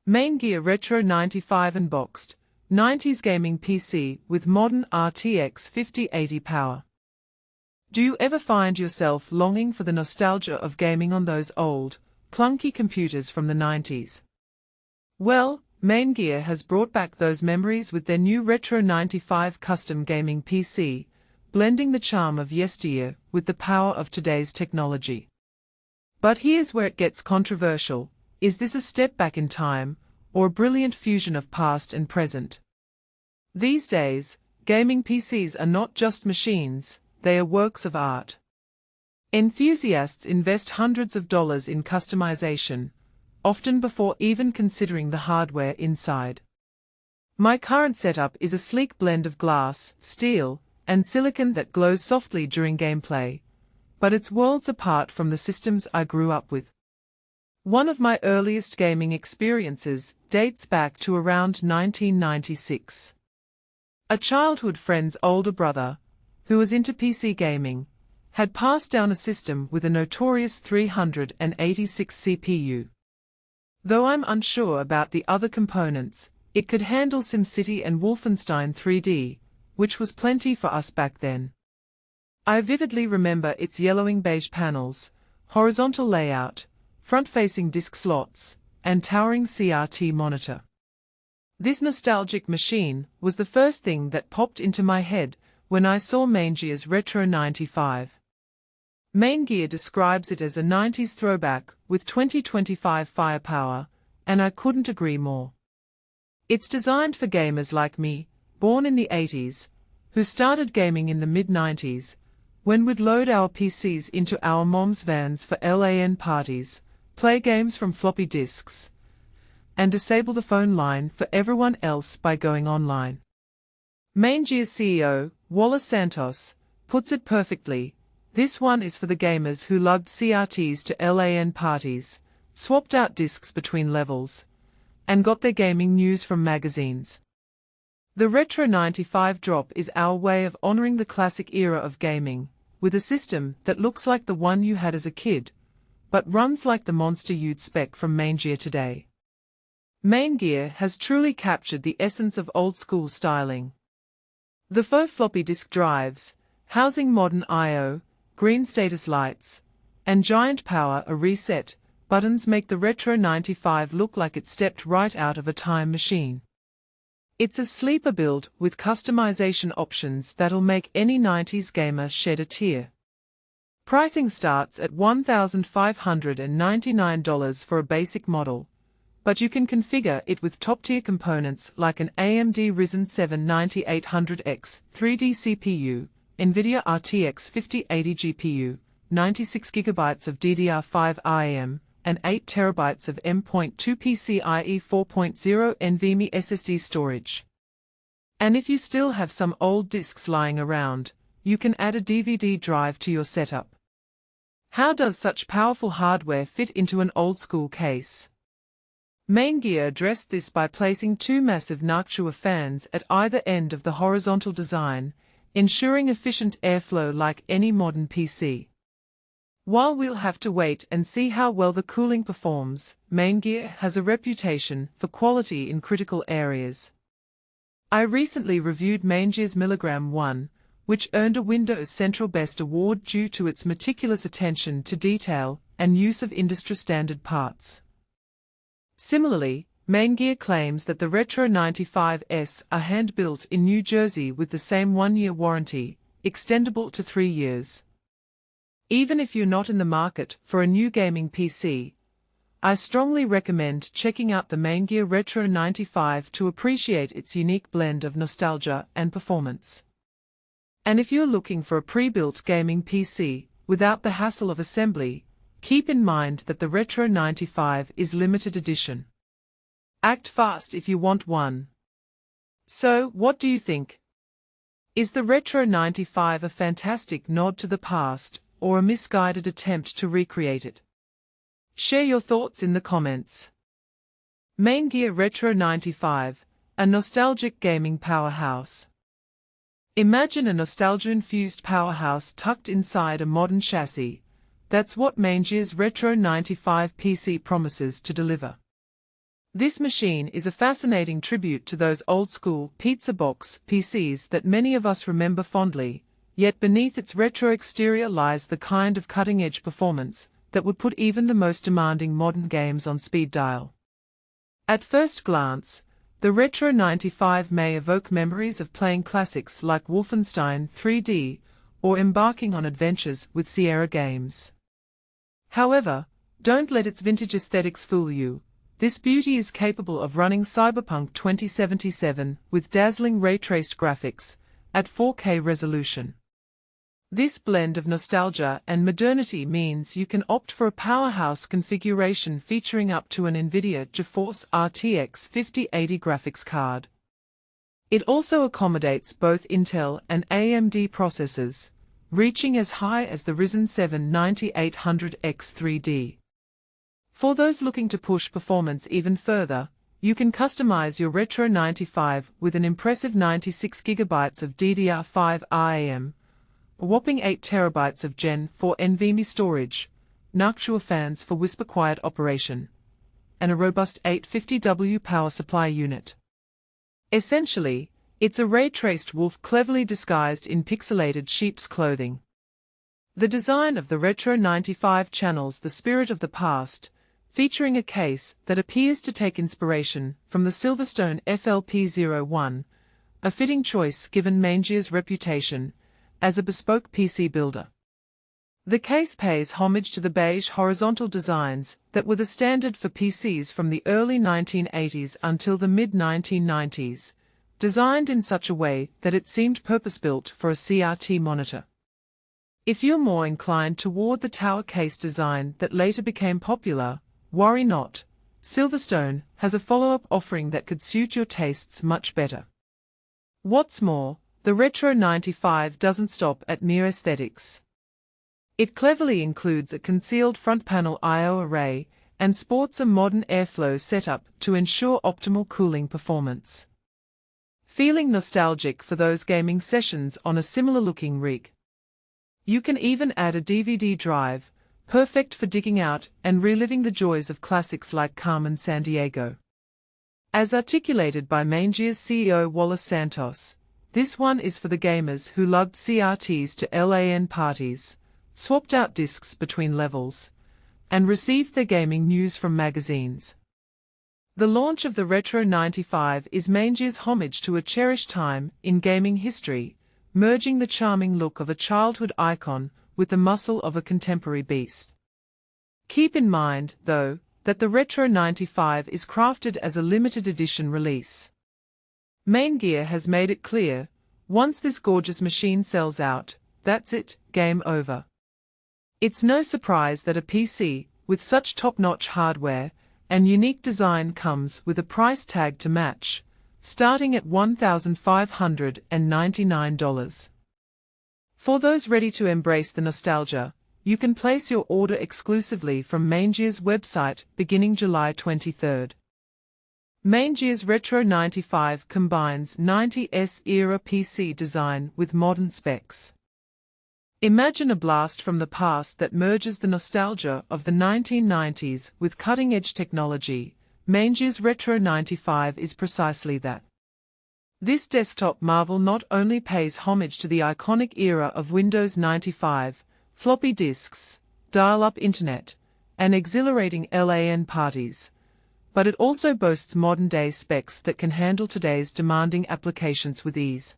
Maingear Retro95 Unboxed, 90s gaming PC with modern RTX 5080 power. Do you ever find yourself longing for the nostalgia of gaming on those old, clunky computers from the 90s? Well, Maingear has brought back those memories with their new Retro95 custom gaming PC, blending the charm of yesteryear with the power of today's technology. But here's where it gets controversial. Is this a step back in time, or a brilliant fusion of past and present? These days, gaming PCs are not just machines, they are works of art. Enthusiasts invest hundreds of dollars in customization, often before even considering the hardware inside. My current setup is a sleek blend of glass, steel, and silicon that glows softly during gameplay, but it's worlds apart from the systems I grew up with. One of my earliest gaming experiences dates back to around 1996. A childhood friend's older brother, who was into PC gaming, had passed down a system with a notorious 386 CPU. Though I'm unsure about the other components, it could handle SimCity and Wolfenstein 3D, which was plenty for us back then. I vividly remember its yellowing beige panels, horizontal layout, front-facing disk slots, and towering CRT monitor. This nostalgic machine was the first thing that popped into my head when I saw Maingear's Retro95. Maingear describes it as a 90s throwback with 2025 firepower, and I couldn't agree more. It's designed for gamers like me, born in the 80s, who started gaming in the mid-90s, when we'd load our PCs into our mom's vans for LAN parties, play games from floppy disks, and disable the phone line for everyone else by going online. Maingear's CEO, Wallace Santos, puts it perfectly. This one is for the gamers who lugged CRTs to LAN parties, swapped out discs between levels, and got their gaming news from magazines. The Retro95 drop is our way of honoring the classic era of gaming, with a system that looks like the one you had as a kid, but runs like the monster you'd spec from Maingear today. Maingear has truly captured the essence of old-school styling. The faux floppy disk drives, housing modern I/O, green status lights, and giant power reset buttons make the Retro95 look like it stepped right out of a time machine. It's a sleeper build with customization options that'll make any 90s gamer shed a tear. Pricing starts at $1,599 for a basic model, but you can configure it with top-tier components like an AMD Ryzen 7 9800X 3D CPU, NVIDIA RTX 5080 GPU, 96GB of DDR5 RAM, and 8TB of M.2 PCIe 4.0 NVMe SSD storage. And if you still have some old discs lying around, you can add a DVD drive to your setup. How does such powerful hardware fit into an old-school case? Maingear addressed this by placing two massive Noctua fans at either end of the horizontal design, ensuring efficient airflow like any modern PC. While we'll have to wait and see how well the cooling performs, Maingear has a reputation for quality in critical areas. I recently reviewed Maingear's Milligram 1, which earned a Windows Central Best Award due to its meticulous attention to detail and use of industry-standard parts. Similarly, Maingear claims that the Retro95s are hand-built in New Jersey with the same 1-year warranty, extendable to 3 years. Even if you're not in the market for a new gaming PC, I strongly recommend checking out the Maingear Retro95 to appreciate its unique blend of nostalgia and performance. And if you're looking for a pre-built gaming PC without the hassle of assembly, keep in mind that the Retro95 is limited edition. Act fast if you want one. So, what do you think? Is the Retro95 a fantastic nod to the past, or a misguided attempt to recreate it? Share your thoughts in the comments. Maingear Retro95, a nostalgic gaming powerhouse. Imagine a nostalgia-infused powerhouse tucked inside a modern chassis. That's what Maingear's Retro95 PC promises to deliver. This machine is a fascinating tribute to those old-school pizza box PCs that many of us remember fondly, yet beneath its retro exterior lies the kind of cutting-edge performance that would put even the most demanding modern games on speed dial. At first glance, the Retro95 may evoke memories of playing classics like Wolfenstein 3D or embarking on adventures with Sierra games. However, don't let its vintage aesthetics fool you. This beauty is capable of running Cyberpunk 2077 with dazzling ray-traced graphics at 4K resolution. This blend of nostalgia and modernity means you can opt for a Powerhouse configuration featuring up to an NVIDIA GeForce RTX 5080 graphics card. It also accommodates both Intel and AMD processors, reaching as high as the Ryzen 7 9800X 3D. For those looking to push performance even further, you can customize your Retro95 with an impressive 96GB of DDR5 RAM, a whopping 8TB of Gen 4 NVMe storage, Noctua fans for whisper-quiet operation, and a robust 850W power supply unit. Essentially, it's a ray-traced wolf cleverly disguised in pixelated sheep's clothing. The design of the Retro95 channels the spirit of the past, featuring a case that appears to take inspiration from the Silverstone FLP01, a fitting choice given Maingear's reputation as a bespoke PC builder. The case pays homage to the beige horizontal designs that were the standard for PCs from the early 1980s until the mid-1990s, designed in such a way that it seemed purpose-built for a CRT monitor. If you're more inclined toward the tower case design that later became popular, worry not. Silverstone has a follow-up offering that could suit your tastes much better. What's more, the Retro95 doesn't stop at mere aesthetics. It cleverly includes a concealed front panel I/O array and sports a modern airflow setup to ensure optimal cooling performance. Feeling nostalgic for those gaming sessions on a similar-looking rig? You can even add a DVD drive, perfect for digging out and reliving the joys of classics like Carmen Sandiego. As articulated by Maingear's CEO Wallace Santos, this one is for the gamers who lugged CRTs to LAN parties, swapped out discs between levels, and received their gaming news from magazines. The launch of the Retro95 is Maingear's homage to a cherished time in gaming history, merging the charming look of a childhood icon with the muscle of a contemporary beast. Keep in mind, though, that the Retro95 is crafted as a limited edition release. Maingear has made it clear, once this gorgeous machine sells out, that's it, game over. It's no surprise that a PC with such top-notch hardware and unique design comes with a price tag to match, starting at $1,599. For those ready to embrace the nostalgia, you can place your order exclusively from Maingear's website beginning July 23rd. Maingear's Retro95 combines 90s-era PC design with modern specs. Imagine a blast from the past that merges the nostalgia of the 1990s with cutting-edge technology. Maingear's Retro95 is precisely that. This desktop marvel not only pays homage to the iconic era of Windows 95, floppy disks, dial-up internet, and exhilarating LAN parties, but it also boasts modern-day specs that can handle today's demanding applications with ease.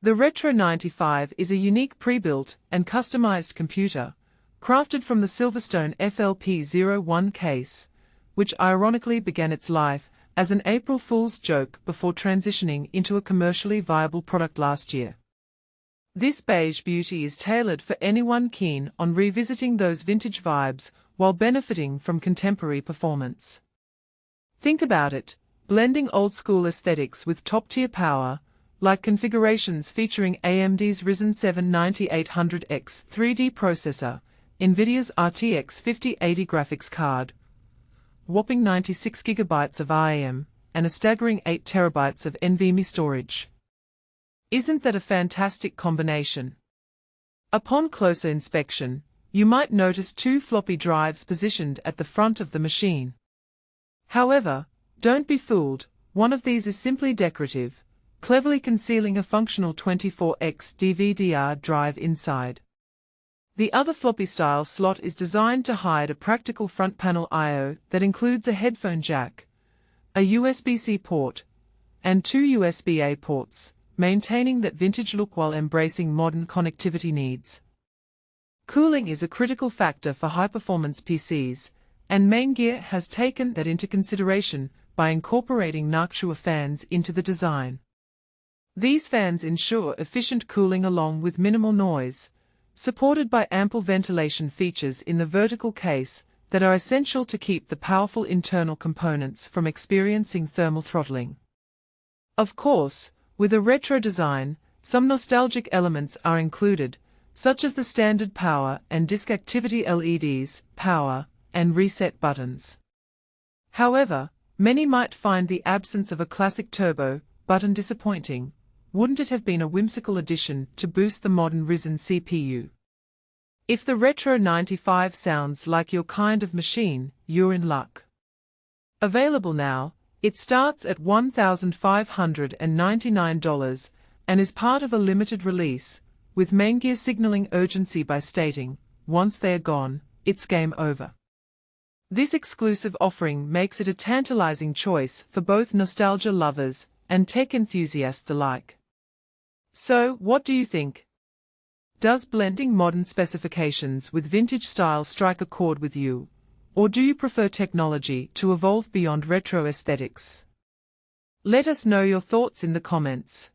The Retro95 is a unique pre-built and customized computer, crafted from the Silverstone FLP01 case, which ironically began its life as an April Fool's joke before transitioning into a commercially viable product last year. This beige beauty is tailored for anyone keen on revisiting those vintage vibes while benefiting from contemporary performance. Think about it, blending old-school aesthetics with top-tier power, like configurations featuring AMD's Ryzen 7 9800X 3D processor, NVIDIA's RTX 5080 graphics card, whopping 96GB of RAM, and a staggering 8TB of NVMe storage. Isn't that a fantastic combination? Upon closer inspection, you might notice two floppy drives positioned at the front of the machine. However, Don't be fooled, one of these is simply decorative, cleverly concealing a functional 24x DVD drive inside. The other floppy-style slot is designed to hide a practical front panel I/O that includes a headphone jack, a USB-C port, and 2 USB-A ports, maintaining that vintage look while embracing modern connectivity needs. Cooling is a critical factor for high-performance PCs, and Maingear has taken that into consideration by incorporating Noctua fans into the design. These fans ensure efficient cooling along with minimal noise, supported by ample ventilation features in the vertical case that are essential to keep the powerful internal components from experiencing thermal throttling. Of course, with a retro design, some nostalgic elements are included, such as the standard power and disk activity LEDs, power, and reset buttons. However, many might find the absence of a classic turbo button disappointing. Wouldn't it have been a whimsical addition to boost the modern Ryzen CPU? If the Retro95 sounds like your kind of machine, you're in luck. Available now, it starts at $1,599 and is part of a limited release, with Maingear signaling urgency by stating, once they're gone, it's game over. This exclusive offering makes it a tantalizing choice for both nostalgia lovers and tech enthusiasts alike. So, what do you think? Does blending modern specifications with vintage style strike a chord with you, or do you prefer technology to evolve beyond retro aesthetics? Let us know your thoughts in the comments.